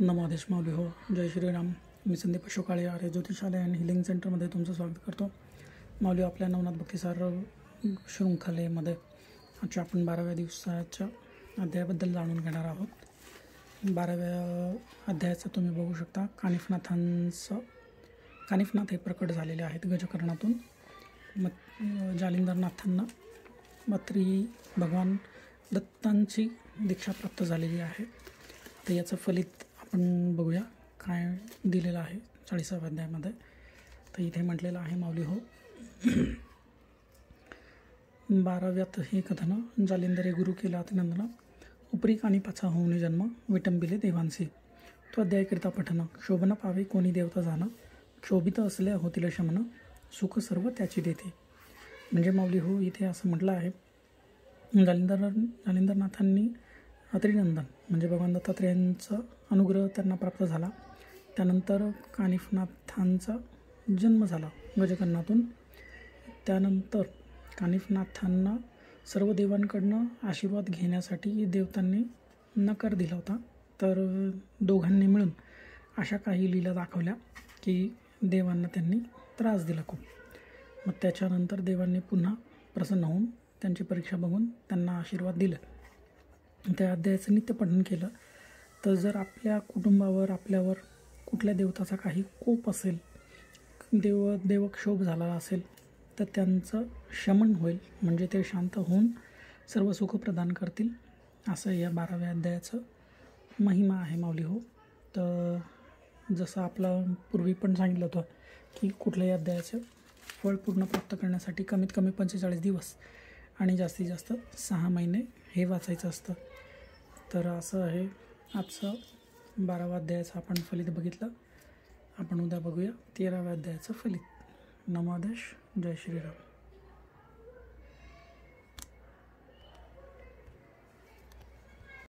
नमोदेश माऊली हो. जय श्रीराम. मी संदीप अशोकाळे आर्य ज्योतिषालय and healing सेंटरमध्ये तुमचं स्वागत करतो. माऊली आपल्या नवनाथ भक्तिसार शृंखलेमध्ये आजच्या आपण 12व्या दिवसाच्या अध्यायाबद्दल जाणून घेणार आहोत. 12व्या अध्यायाचं तुम्ही बघू शकता. कानिफनाथ हे प्रकट झालेले आहेत गजकर्णातून. जालिंदरनाथांना मात्री भगवान दत्तांची दीक्षा प्राप्त झालेली आहे. तर याचं फलित आपण बघूया काय दिलेलं आहे 40व्या अध्यायामध्ये. तर इथे म्हटलेलं आहे माऊली हो. 12व्यात हे कथन. जालिंदरे गुरु केला अतिनंदन उपरी कानिपाचा होऊन जन्म विटंबिले देवांसी. तो अध्यायकरिता पठन. क्षोभन पावे कोणी देवता जाणं क्षोभित असले होतील शमन सुख सर्व त्याची देते. म्हणजे माऊली हो इथे असं म्हटलं आहे जालिंदरनाथांनी अत्रिनंदन म्हणजे भगवान दत्तात्रेयांचा अनुग्रह त्यांना प्राप्त झाला. त्यानंतर कानिफनाथांचा जन्म झाला गजकर्णातून. त्यानंतर कानिफनाथांना सर्व देवांकडनं आशीर्वाद घेण्यासाठी देवतांनी नकार दिला होता. तर दोघांनी मिळून अशा काही लीला दाखवल्या की देवांना त्यांनी त्रास दिला खूप. मग त्याच्यानंतर देवांनी पुन्हा प्रसन्न होऊन त्यांची परीक्षा बघून त्यांना आशीर्वाद दिला. त्या अध्यायाचं नित्यपठन केलं तर जर आपल्या कुटुंबावर आपल्यावर कुठल्या देवताचा काही कोप असेल, देवक्षोभ झाला असेल तर त्यांचं शमन होईल. म्हणजे ते शांत होऊन सर्व सुख प्रदान करतील. असं या 12व्या अध्यायाचं महिमा आहे माऊली हो. तर जसं आपलं पूर्वी पण सांगितलं होतं की कुठल्याही अध्यायाचं फळ पूर्ण प्राप्त करण्यासाठी कमीत कमी 45 दिवस आणि जास्तीत जास्त 6 महिने हे वाचायचं असतं. तर असं आहे आजचं 12व्या अध्यायाचं आपण फलित बघितलं. आपण उद्या बघूया 13व्या अध्यायाचं फलित. नमोदेश. जय श्रीराम.